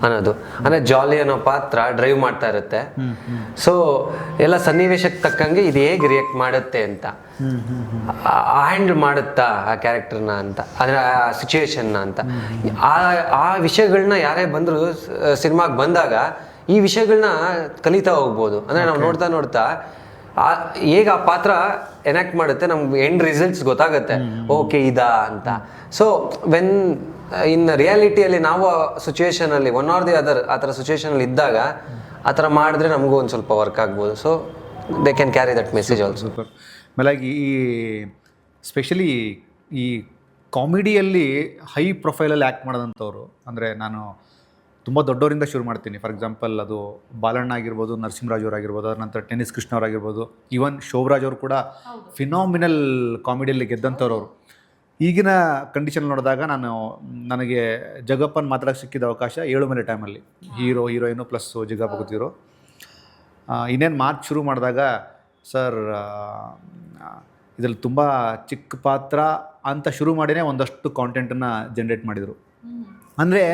ಅನ್ನೋದು. ಅಂದರೆ ಜಾಲಿ ಅನ್ನೋ ಪಾತ್ರ ಡ್ರೈವ್ ಮಾಡ್ತಾ ಇರುತ್ತೆ. ಸೊ ಎಲ್ಲ ಸನ್ನಿವೇಶಕ್ಕೆ ತಕ್ಕಂಗೆ ಇದು ಹೇಗೆ ರಿಯಾಕ್ಟ್ ಮಾಡುತ್ತೆ ಅಂತ, ಹ್ಯಾಂಡಲ್ ಮಾಡುತ್ತಾ ಆ ಕ್ಯಾರೆಕ್ಟರ್ನ ಅಂತ, ಅಂದರೆ ಆ ಸಿಚುವೇಶನ್ನ ಅಂತ. ಆ ವಿಷಯಗಳನ್ನ ಯಾರೇ ಬಂದರೂ ಸಿನಿಮಾಗೆ ಬಂದಾಗ ಈ ವಿಷಯಗಳನ್ನ ಕಲಿತಾ ಹೋಗ್ಬೋದು. ಅಂದರೆ ನಾವು ನೋಡ್ತಾ ಹೇಗೆ ಆ ಪಾತ್ರ ಎನಾಕ್ಟ್ ಮಾಡುತ್ತೆ, ನಮ್ಗೆ ಎಂಡ್ ರಿಸಲ್ಟ್ಸ್ ಗೊತ್ತಾಗುತ್ತೆ, ಓಕೆ ಇದಾ ಅಂತ. ಸೊ ವೆನ್ ಇನ್ ರಿಯಾಲಿಟಿಯಲ್ಲಿ ನಾವು ಸಿಚುವೇಶನಲ್ಲಿ ಒನ್ ಆರ್ ದಿ ಅದರ್ ಆ ಥರ ಸಿಚುವೇಶನಲ್ಲಿ ಇದ್ದಾಗ ಆ ಥರ ಮಾಡಿದ್ರೆ ನಮಗೂ ಒಂದು ಸ್ವಲ್ಪ ವರ್ಕ್ ಆಗ್ಬೋದು. So they can carry that message also. Super. ಮೇಲಾಗಿ ಈ ಸ್ಪೆಷಲಿ ಈ ಕಾಮಿಡಿಯಲ್ಲಿ ಹೈ ಪ್ರೊಫೈಲಲ್ಲಿ ಆ್ಯಕ್ಟ್ ಮಾಡೋದಂಥವ್ರು, ಅಂದರೆ ನಾನು ತುಂಬ ದೊಡ್ಡವರಿಂದ ಶುರು ಮಾಡ್ತೀನಿ. ಫಾರ್ ಎಕ್ಸಾಂಪಲ್ ಅದು ಬಾಲಣ್ಣ ಆಗಿರ್ಬೋದು, ನರಸಿಂಹರಾಜ್ ಅವರಾಗಿರ್ಬೋದು, ಅದರ ನಂತರ ಟೆನ್ನಿಸ್ ಕೃಷ್ಣ ಅವರಾಗಿರ್ಬೋದು, ಈವನ್ ಶೋಭರಾಜ್ ಅವರು ಕೂಡ ಫಿನಾಮಿನಲ್ ಕಾಮಿಡಿಯಲ್ಲಿ ಗೆದ್ದಂಥವ್ರು ಅವರು. ಈಗಿನ ಕಂಡೀಷನ್ ನೋಡಿದಾಗ ನನಗೆ ಜಗಪ್ಪನ ಮಾತಾಡೋಕ್ಕೆ ಸಿಕ್ಕಿದ ಅವಕಾಶ 7 ಮೇಲೆ ಟೈಮಲ್ಲಿ ಹೀರೋ ಹೀರೋಯಿನು ಪ್ಲಸ್ ಜಗಪ್ಪ ಕೂತಿದ್ರು. ಇನ್ನೇನು ಮಾತು ಶುರು ಮಾಡಿದಾಗ ಸರ್ ಇದರಲ್ಲಿ ತುಂಬ ಚಿಕ್ಕ ಪಾತ್ರ ಅಂತ ಶುರು ಮಾಡಿನೇ ಒಂದಷ್ಟು ಕಾಂಟೆಂಟನ್ನು ಜನ್ರೇಟ್ ಮಾಡಿದರು. ಅಂದರೆ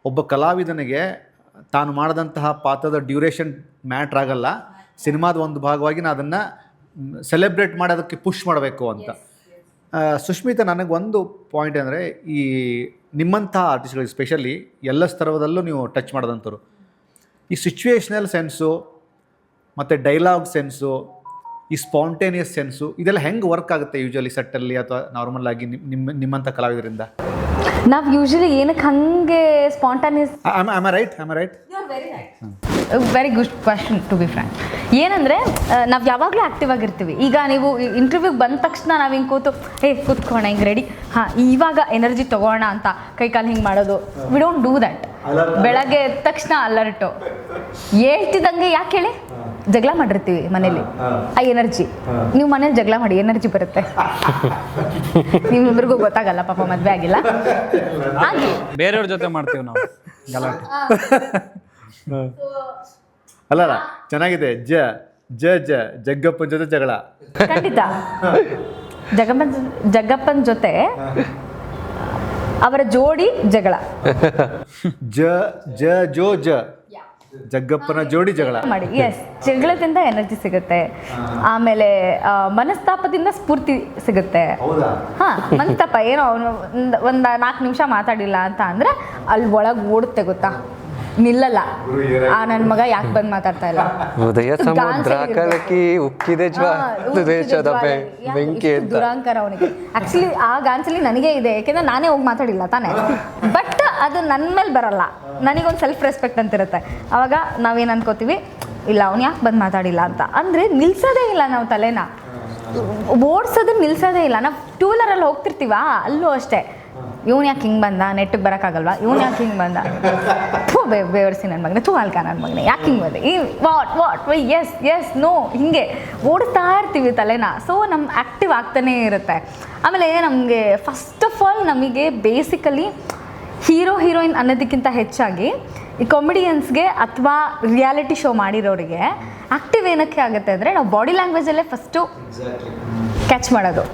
ಒಬ್ಬ ಕಲಾವಿದನಿಗೆ ತಾನು ಮಾಡಿದಂತಹ ಪಾತ್ರದ ಡ್ಯೂರೇಷನ್ ಮ್ಯಾಟ್ರ್ ಆಗಲ್ಲ, ಸಿನಿಮಾದ ಒಂದು ಭಾಗವಾಗಿ ನಾನು ಅದನ್ನು ಸೆಲೆಬ್ರೇಟ್ ಮಾಡೋದಕ್ಕೆ ಪುಷ್ ಮಾಡಬೇಕು ಅಂತ. ಸುಷ್ಮಿತಾ, ನನಗೆ ಒಂದು ಪಾಯಿಂಟ್ ಅಂದರೆ ಈ ನಿಮ್ಮಂಥ ಆರ್ಟಿಸ್ಟ್ಗಳಿಗೆ ಸ್ಪೆಷಲಿ ಎಲ್ಲ ಸ್ತರದಲ್ಲೂ ನೀವು ಟಚ್ ಮಾಡೋದಂಥವ್ರು, ಈ ಸಿಚುವೇಶ್ನಲ್ ಸೆನ್ಸು ಮತ್ತು ಡೈಲಾಗ್ ಸೆನ್ಸು, ಈ ಸ್ಪಾಂಟೇನಿಯಸ್ ಸೆನ್ಸು, ಇದೆಲ್ಲ ಹೆಂಗೆ ವರ್ಕ್ ಆಗುತ್ತೆ ಯೂಶಲಿ ಸೆಟ್ಟಲ್ಲಿ ಅಥವಾ ನಾರ್ಮಲ್ ಆಗಿ ನಿಮ್ಮಂಥ ಕಲಾವಿದರಿಂದ? ನಾವು ಯೂಶಲಿ ಏನಕ್ಕೆ ಹಂಗೆ spontaneous. Am I right? Very good question to be frank. ಏನಂದರೆ ನಾವು ಯಾವಾಗಲೂ ಆ್ಯಕ್ಟಿವ್ ಆಗಿರ್ತೀವಿ. ಈಗ ನೀವು ಇಂಟರ್ವ್ಯೂಗೆ ಬಂದ ತಕ್ಷಣ ನಾವು ಹಿಂಗೆ ಕೂತ್ಕೋಣ ಹಿಂಗೆ ರೆಡಿ, ಇವಾಗ ಎನರ್ಜಿ ತೊಗೋಣ ಅಂತ ಕೈಕಾಲು ಹಿಂಗೆ ಮಾಡೋದು, ವಿ ಡೋಂಟ್ ಡೂ ದ್ಯಾಟ್. ಬೆಳಗ್ಗೆ ಎದ್ದ ತಕ್ಷಣ ಅಲರ್ಟು, ಹೇಳ್ತಿದ್ದಂಗೆ ಯಾಕೆ ಹೇಳಿ ಜಗಳ ಮಾಡಿರ್ತೀವಿ ಮನೇಲಿ, ಆ ಎನರ್ಜಿ. ನೀವು ಮನೇಲಿ ಜಗಳ ಮಾಡಿ ಎನರ್ಜಿ ಬರುತ್ತೆ. ನಿಮ್ಮಿಬ್ರಿಗೂ ಗೊತ್ತಾಗಲ್ಲ, ಪಾಪ ಮದುವೆ ಆಗಿಲ್ಲ, ಹಾಗೆ ಬೇರೆಯವ್ರ ಜೊತೆ ಮಾಡ್ತೀವಿ ನಾವು ಗಲಾಟೆ. ಅಲ್ಲ ಚೆನ್ನಾಗಿದೆ. ಜಗ್ಗಪ್ಪನ ಜೊತೆ ಜಗಳ. ಖಂಡಿತ. ಜಗ್ಗಪ್ಪನ ಜೊತೆ ಅವರ ಜೋಡಿ ಜಗಳ. ಜಗ್ಗಪ್ಪನ ಜೋಡಿ ಜಗಳ ಮಾಡಿ. ಎಸ್, ಜಗಳದಿಂದ ಎನರ್ಜಿ ಸಿಗುತ್ತೆ, ಆಮೇಲೆ ಮನಸ್ತಾಪದಿಂದ ಸ್ಫೂರ್ತಿ ಸಿಗುತ್ತೆ. ಮನಸ್ತಾಪ ಏನೋ ಅವನು ಒಂದು 4 ನಿಮಿಷ ಮಾತಾಡಿಲ್ಲ ಅಂತ ಅಂದರೆ ಅಲ್ಲಿ ಒಳಗೆ ಓಡುತ್ತೆ ಗೊತ್ತಾ, ನಿಲ್ಲಲ್ಲ. ನನ್ನ ಮಗ ಯಾಕೆ ಬಂದು ಮಾತಾಡ್ತಾ ಇಲ್ಲ, ದುರಾಂಕಾರ ಅವನಿಗೆ. ಆಕ್ಚುಲಿ ಆ ಗಾನ್ಸಲ್ಲಿ ನನಗೆ ಇದೆ, ಯಾಕೆಂದ್ರೆ ನಾನೇ ಹೋಗಿ ಮಾತಾಡಿಲ್ಲ ತಾನೇ. ಬಟ್ ಅದು ನನ್ನ ಮೇಲೆ ಬರಲ್ಲ, ನನಗೊಂದು ಸೆಲ್ಫ್ ರೆಸ್ಪೆಕ್ಟ್ ಅಂತಿರುತ್ತೆ. ಅವಾಗ ನಾವೇನು ಅನ್ಕೋತೀವಿ, ಇಲ್ಲ ಅವ್ನು ಯಾಕೆ ಬಂದು ಮಾತಾಡಿಲ್ಲ ಅಂತ. ಅಂದರೆ ನಿಲ್ಸೋದೇ ಇಲ್ಲ ನಾವು ತಲೆನ. ಓಡಿಸೋದು ನಿಲ್ಸೋದೇ ಇಲ್ಲ. ನಾವು ಟೂ ವೀಲರಲ್ಲಿ ಹೋಗ್ತಿರ್ತೀವ, ಅಲ್ಲೂ ಅಷ್ಟೇ, ಇವ್ನು ಯಾಕೆ ಹಿಂಗೆ ಬಂದ, ನೆಟ್ಟಿಗೆ ಬರೋಕ್ಕಾಗಲ್ವಾ, ಇವ್ನು ಯಾಕೆ ಹಿಂಗೆ ಬಂದ, ಥೂ ಬೇವರ್ಸಿ ನನ್ನ ಮಗನೇ, ಥೂ ಅಲ್ಕ ನನ್ನ ಮಗನೇ, ಯಾಕೆ ಹಿಂಗೆ ಬಂದೆ, ಈ ವಾಟ್ ಎಸ್ ನೋ, ಹಿಂಗೆ ಓಡ್ತಾ ಇರ್ತೀವಿ ತಲೆನ. ಸೊ ನಮ್ಮ ಆ್ಯಕ್ಟಿವ್ ಆಗ್ತಾನೇ ಇರುತ್ತೆ. ಆಮೇಲೆ ನಮಗೆ ಫಸ್ಟ್ ಆಫ್ ಆಲ್ ನಮಗೆ ಬೇಸಿಕಲಿ ಹೀರೋ ಹೀರೋಯಿನ್ ಅನ್ನೋದಕ್ಕಿಂತ ಹೆಚ್ಚಾಗಿ ಈ ಕಾಮಿಡಿಯನ್ಸ್ಗೆ ಅಥವಾ ರಿಯಾಲಿಟಿ ಶೋ ಮಾಡಿರೋರಿಗೆ ಆ್ಯಕ್ಟಿವ್ ಏನಕ್ಕೆ ಆಗುತ್ತೆ ಅಂದರೆ, ನಾವು ಬಾಡಿ ಲ್ಯಾಂಗ್ವೇಜಲ್ಲೇ ಫಸ್ಟು ಕ್ಯಾಚ್ ಮಾಡೋದು.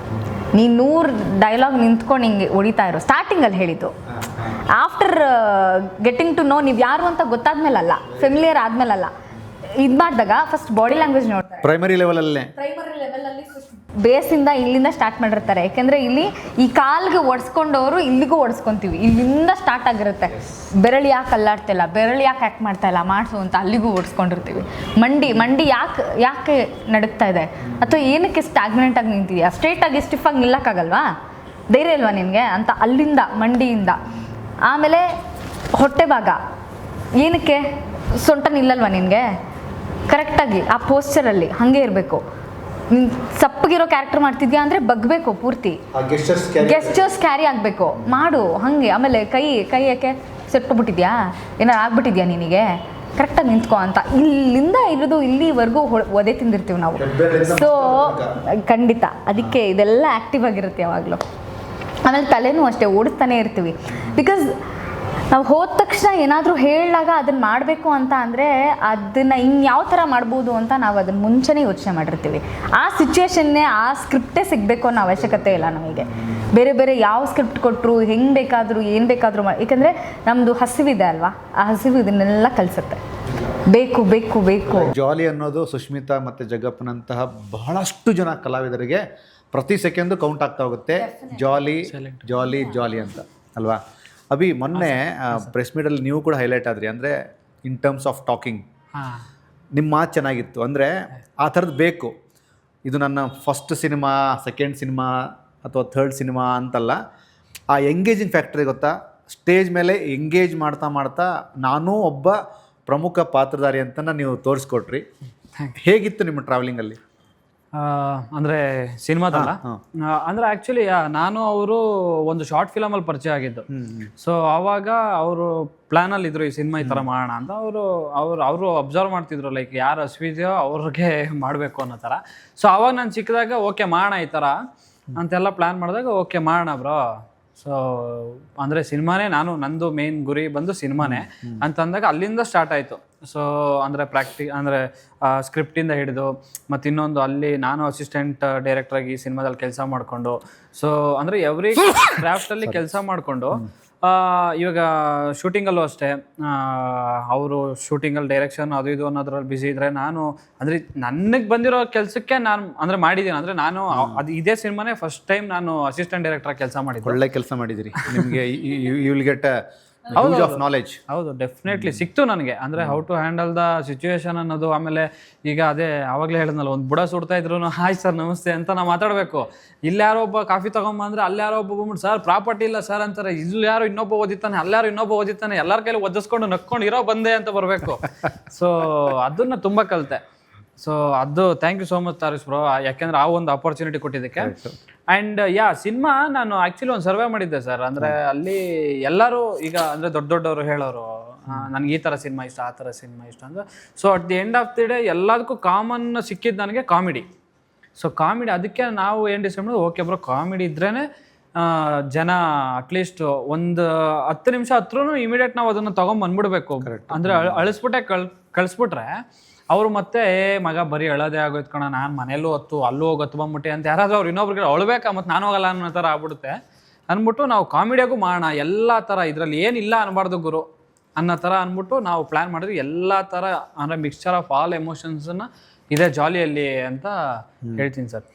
ನೀನು 100 ಡೈಲಾಗ್ ನಿಂತ್ಕೊಂಡು ಹಿಂಗೆ ಹೊಡಿತಾ ಇರೋ ಸ್ಟಾರ್ಟಿಂಗಲ್ಲಿ ಹೇಳಿದ್ದು, ಆಫ್ಟರ್ ಗೆಟ್ಟಿಂಗ್ ಟು ನೋ ನೀವು ಯಾರು ಅಂತ ಗೊತ್ತಾದ್ಮೇಲಲ್ಲ, ಫೆಮಿಲಿಯರ್ ಆದಮೇಲಲ್ಲ, ಇದು ಮಾಡಿದಾಗ ಫಸ್ಟ್ ಬಾಡಿ ಲ್ಯಾಂಗ್ವೇಜ್ ನೋಡ್ತಾರೆ. ಪ್ರೈಮರಿ ಲೆವೆಲಲ್ಲೇ ಬೇಸಿಂದ ಇಲ್ಲಿಂದ ಸ್ಟಾರ್ಟ್ ಮಾಡಿರ್ತಾರೆ. ಯಾಕೆಂದರೆ ಇಲ್ಲಿ ಈ ಕಾಲ್ಗೆ ಒಡ್ಸ್ಕೊಂಡವರು ಇಲ್ಲಿಗೂ ಒಡ್ಸ್ಕೊತೀವಿ, ಇಲ್ಲಿಂದ ಸ್ಟಾರ್ಟ್ ಆಗಿರುತ್ತೆ. ಬೆರಳು ಯಾಕೆ ಅಲ್ಲಾಡ್ತಿಲ್ಲ, ಬೆರಳು ಯಾಕೆ ಆ್ಯಕ್ಟ್ ಮಾಡ್ತಾ ಇಲ್ಲ, ಮಾಡಿಸು ಅಂತ ಅಲ್ಲಿಗೂ ಓಡಿಸ್ಕೊಂಡಿರ್ತೀವಿ. ಮಂಡಿ ಯಾಕೆ ನಡುಗ್ತಾ ಇದೆ, ಅಥವಾ ಏನಕ್ಕೆ ಸ್ಟಾಗ್ನೆಂಟಾಗಿ ನಿಂತಿದೆಯಾ, ಸ್ಟ್ರೇಟಾಗಿ ಸ್ಟಿಫಾಗಿ ನಿಲ್ಲಕ್ಕಾಗಲ್ವಾ, ಧೈರ್ಯ ಇಲ್ವಾ ನಿನಗೆ ಅಂತ ಅಲ್ಲಿಂದ ಮಂಡಿಯಿಂದ. ಆಮೇಲೆ ಹೊಟ್ಟೆ ಭಾಗ ಏನಕ್ಕೆ, ಸೊಂಟ ನಿಲ್ಲಲ್ವಾ ನಿನಗೆ, ಕರೆಕ್ಟಾಗಿ ಆ ಪೋಸ್ಚರಲ್ಲಿ ಹಾಗೆ ಇರಬೇಕು. ನೀನು ಸಪ್ಪಗಿರೋ ಕ್ಯಾರೆಕ್ಟರ್ ಮಾಡ್ತಿದ್ಯಾ ಅಂದರೆ ಬಗ್ಬೇಕು ಪೂರ್ತಿ, ಗೆಸ್ಟರ್ಸ್ ಕ್ಯಾರಿ ಆಗಬೇಕು, ಮಾಡು ಹಾಗೆ. ಆಮೇಲೆ ಕೈ ಯಾಕೆ ಸೆಟ್ಕೊಬಿಟ್ಟಿದ್ಯಾ, ಏನಾರು ಆಗ್ಬಿಟ್ಟಿದ್ಯಾ ನಿನಗೆ, ಕರೆಕ್ಟಾಗಿ ನಿಂತ್ಕೊ ಅಂತ. ಇಲ್ಲಿಂದ ಇರೋದು ಇಲ್ಲಿವರೆಗೂ ಒದೆ ತಿಂದಿರ್ತೀವಿ ನಾವು. ಸೊ ಖಂಡಿತ ಅದಕ್ಕೆ ಇದೆಲ್ಲ ಆ್ಯಕ್ಟಿವ್ ಆಗಿರುತ್ತೆ ಯಾವಾಗಲೂ. ಆಮೇಲೆ ತಲೆನೂ ಅಷ್ಟೇ ಓಡಿಸ್ತಾನೆ ಇರ್ತೀವಿ. ಬಿಕಾಸ್ ನಾವು ಹೋದ ತಕ್ಷಣ ಏನಾದರೂ ಹೇಳಿದಾಗ ಅದನ್ನು ಮಾಡಬೇಕು ಅಂತ ಅಂದರೆ ಅದನ್ನು ಇನ್ಯಾವ ಥರ ಮಾಡ್ಬೋದು ಅಂತ ನಾವು ಅದನ್ನು ಮುಂಚೆನೇ ಯೋಚನೆ ಮಾಡಿರ್ತೀವಿ. ಆ ಸಿಚುವೇಶನ್ನೇ, ಆ ಸ್ಕ್ರಿಪ್ಟೇ ಸಿಗಬೇಕು ಅನ್ನೋ ಅವಶ್ಯಕತೆ ಇಲ್ಲ ನಮಗೆ. ಬೇರೆ ಯಾವ ಸ್ಕ್ರಿಪ್ಟ್ ಕೊಟ್ಟರು ಹೆಂಗೆ ಬೇಕಾದರೂ ಏನು ಬೇಕಾದರೂ ಏಕೆಂದರೆ ನಮ್ಮದು ಹಸಿವಿದೆ ಅಲ್ವಾ, ಆ ಹಸಿವು ಇದನ್ನೆಲ್ಲ ಕಲಿಸುತ್ತೆ. ಬೇಕು ಜಾಲಿ ಅನ್ನೋದು ಸುಷ್ಮಿತಾ ಮತ್ತು ಜಗ್ಗಪ್ಪನಂತಹ ಬಹಳಷ್ಟು ಜನ ಕಲಾವಿದರಿಗೆ ಪ್ರತಿ ಸೆಕೆಂಡು ಕೌಂಟ್ ಆಗ್ತಾ ಹೋಗುತ್ತೆ. ಜಾಲಿ ಅಂತ ಅಲ್ವಾ. ಅಭಿ, ಮೊನ್ನೆ ಪ್ರೆಸ್ ಮೀಟಲ್ಲಿ ನೀವು ಕೂಡ ಹೈಲೈಟ್ ಆದ್ರಿ, ಅಂದರೆ ಇನ್ ಟರ್ಮ್ಸ್ ಆಫ್ ಟಾಕಿಂಗ್ ನಿಮ್ಮ ಮಾತು ಚೆನ್ನಾಗಿತ್ತು. ಅಂದರೆ ಆ ಥರದ್ದು ಬೇಕು. ಇದು ನನ್ನ ಫಸ್ಟ್ ಸಿನಿಮಾ, ಸೆಕೆಂಡ್ ಸಿನಿಮಾ ಅಥವಾ ಥರ್ಡ್ ಸಿನಿಮಾ ಅಂತಲ್ಲ, ಆ ಎಂಗೇಜಿಂಗ್ ಫ್ಯಾಕ್ಟ್ರಿ ಗೊತ್ತಾ, ಸ್ಟೇಜ್ ಮೇಲೆ ಎಂಗೇಜ್ ಮಾಡ್ತಾ ನಾನೂ ಒಬ್ಬ ಪ್ರಮುಖ ಪಾತ್ರಧಾರಿ ಅಂತ ನೀವು ತೋರಿಸ್ಕೊಟ್ರಿ. ಹೇಗಿತ್ತು ನಿಮ್ಮ ಟ್ರಾವೆಲಿಂಗಲ್ಲಿ? ಅಂದರೆ ಸಿನಿಮಾದಲ್ಲ, ಅಂದರೆ ಆ್ಯಕ್ಚುಲಿ ನಾನು ಅವರು ಒಂದು ಶಾರ್ಟ್ ಫಿಲಮಲ್ಲಿ ಪರಿಚಯ ಆಗಿದ್ದು. ಸೊ ಆವಾಗ ಅವರು ಪ್ಲ್ಯಾನಲ್ಲಿ ಇದ್ರು, ಈ ಸಿನಿಮಾ ಈ ಥರ ಮಾಡೋಣ ಅಂತ. ಅವರು ಅಬ್ಸರ್ವ್ ಮಾಡ್ತಿದ್ರು, ಲೈಕ್ ಯಾರು ಹಸ್ವಿದೆಯೋ ಅವ್ರಿಗೆ ಮಾಡಬೇಕು ಅನ್ನೋ ಥರ. ಸೊ ಆವಾಗ ನಾನು ಚಿಕ್ಕದಾಗ ಓಕೆ ಮಾಡೋಣ ಈ ಥರ ಅಂತೆಲ್ಲ ಪ್ಲ್ಯಾನ್ ಮಾಡಿದಾಗ ಓಕೆ ಮಾಡೋಣ ಬ್ರೋ. ಸೊ ಅಂದರೆ ಸಿನಿಮಾನೇ, ನಂದು ಮೇನ್ ಗುರಿ ಬಂದು ಸಿನಿಮಾನೇ ಅಂತಂದಾಗ ಅಲ್ಲಿಂದ ಸ್ಟಾರ್ಟ್ ಆಯಿತು. ಸೊ ಅಂದರೆ ಅಂದರೆ ಸ್ಕ್ರಿಪ್ಟಿಂದ ಹಿಡಿದು ಮತ್ತು ಇನ್ನೊಂದು ಅಲ್ಲಿ ನಾನು ಅಸಿಸ್ಟೆಂಟ್ ಡೈರೆಕ್ಟ್ರಾಗಿ ಈ ಸಿನಿಮಾದಲ್ಲಿ ಕೆಲಸ ಮಾಡಿಕೊಂಡು, ಸೊ ಅಂದರೆ ಎವ್ರಿ ಕ್ರಾಫ್ಟಲ್ಲಿ ಕೆಲಸ ಮಾಡಿಕೊಂಡು ಇವಾಗ ಶೂಟಿಂಗಲ್ಲೂ ಅಷ್ಟೇ, ಅವರು ಶೂಟಿಂಗಲ್ಲಿ ಡೈರೆಕ್ಷನ್ ಅದು ಇದು ಅನ್ನೋದ್ರಲ್ಲಿ ಬ್ಯುಸಿ ಇದ್ದರೆ, ನಾನು ಅಂದರೆ ನನಗೆ ಬಂದಿರೋ ಕೆಲಸಕ್ಕೆ ನಾನು ಅಂದರೆ ಮಾಡಿದ್ದೀನಿ. ಅಂದರೆ ನಾನು ಅದು ಇದೇ ಸಿನಿಮಾನೇ ಫಸ್ಟ್ ಟೈಮ್ ನಾನು ಅಸಿಸ್ಟೆಂಟ್ ಡೈರೆಕ್ಟ್ರಾಗಿ ಕೆಲಸ ಮಾಡಿದ್ದೆ. ಒಳ್ಳೆ ಕೆಲಸ ಮಾಡಿದಿರಿ. ನಿಮಗೆ you will get house of knowledge. ಹೌದು, ಡೆಫಿನೆಟ್ಲಿ ಸಿಕ್ತು ನನಗೆ. ಅಂದರೆ how to handle the situation ಅನ್ನೋದು. ಆಮೇಲೆ ಈಗ ಅದೇ ಆವಾಗಲೇ ಹೇಳಿದ್ನಲ್ಲ, ಒಂದು ಬುಡ ಸುಡ್ತಾ ಇದ್ರು ಹಾಯ್ ಸರ್ ನಮಸ್ತೆ ಅಂತ ನಾವು ಮಾತಾಡಬೇಕು. ಇಲ್ಲಿ ಯಾರೋ ಒಬ್ಬ ಕಾಫಿ ತೊಗೊಂಬಂದ್ರೆ ಅಲ್ಲಿ ಯಾರೋ ಒಬ್ಬ ಬಂದ್ಬಿಟ್ಟು ಸರ್ ಪ್ರಾಪರ್ಟಿ ಇಲ್ಲ ಸರ್ ಅಂತಾರೆ, ಇಲ್ಲಿ ಯಾರೋ ಇನ್ನೊಬ್ಬ ಓದಿತಾನೆ, ಅಲ್ಲಾರು ಇನ್ನೊಬ್ಬ ಓದಿತಾನೆ, ಎಲ್ಲರ ಕೈಲಿ ಒದಿಸ್ಕೊಂಡು ನಕ್ಕೊಂಡು ಇರೋ ಬಂದೆ ಅಂತ ಬರಬೇಕು. ಸೊ ಅದನ್ನು ತುಂಬ ಕಲಿತೆ. ಸೊ ಅದು ಥ್ಯಾಂಕ್ ಯು ಸೋ ಮಚ್ ತಾರೀಸ್ ಬ್ರೋ, ಯಾಕೆಂದ್ರೆ ಆ ಒಂದು ಆಪರ್ಚುನಿಟಿ ಕೊಟ್ಟಿದ್ದಕ್ಕೆ. ಆ್ಯಂಡ್ ಸಿನಿಮಾ ನಾನು ಆ್ಯಕ್ಚುಲಿ ಒಂದು ಸರ್ವೆ ಮಾಡಿದ್ದೆ ಸರ್. ಅಂದರೆ ಅಲ್ಲಿ ಎಲ್ಲರೂ ಈಗ ಅಂದರೆ ದೊಡ್ಡವರು ಹೇಳೋರು ನನಗೆ ಈ ಥರ ಸಿನಿಮಾ ಇಷ್ಟ, ಆ ಥರ ಸಿನಿಮಾ ಇಷ್ಟ ಅಂದರೆ. So at the end of the day ಎಲ್ಲದಕ್ಕೂ ಕಾಮನ್ ಸಿಕ್ಕಿದ್ದು ನನಗೆ ಕಾಮಿಡಿ. ಸೊ ಕಾಮಿಡಿ, ಅದಕ್ಕೆ ನಾವು ಏನು ಡಿಸೈಡ್ ಮಾಡೋದು, ಓಕೆ ಬ್ರೋ ಕಾಮಿಡಿ ಇದ್ರೇ ಜನ ಅಟ್ಲೀಸ್ಟ್ ಒಂದು 10 ನಿಮಿಷ ಹತ್ರೂ ಇಮಿಡಿಯೇಟ್ ನಾವು ಅದನ್ನು ತೊಗೊಂಬಂದ್ಬಿಡ್ಬೇಕು. ಅಂದರೆ ಅಳಿಸ್ಬಿಟ್ಟೆ ಕಳಿಸ್ಬಿಟ್ರೆ ಅವರು ಮತ್ತೆ ಮಗ ಬರೀ ಅಳೋದೇ ಆಗೋಯ್ತು ಕಣ, ನಾನು ಮನೇಲೂ ಅಲ್ಲೂ ಹೋಗಿ ಬಂದ್ಬಿಟ್ಟೆ ಅಂತ ಯಾರಾದರೂ ಅವ್ರು ಇನ್ನೊಬ್ರಿಗೆ ಅಳ್ಬೇಕಾ ಮತ್ತು ನಾನು ಹೋಗಲ್ಲ ಅನ್ನೋ ಥರ ಆಗ್ಬಿಡುತ್ತೆ ಅಂದ್ಬಿಟ್ಟು ನಾವು ಕಾಮಿಡಿಯಾಗೂ ಮಾಡೋಣ. ಎಲ್ಲ ಥರ ಇದರಲ್ಲಿ ಏನಿಲ್ಲ ಅನ್ಬಾರ್ದು ಗುರು ಅನ್ನೋ ಥರ ಅಂದ್ಬಿಟ್ಟು ನಾವು ಪ್ಲ್ಯಾನ್ ಮಾಡಿದ್ವಿ. ಎಲ್ಲ ಥರ ಅಂದರೆ ಮಿಕ್ಸ್ಚರ್ ಆಫ್ ಆಲ್ ಎಮೋಷನ್ಸನ್ನು ಇದೇ ಜಾಲಿಯಲ್ಲಿ ಅಂತ ಹೇಳ್ತೀನಿ ಸರ್.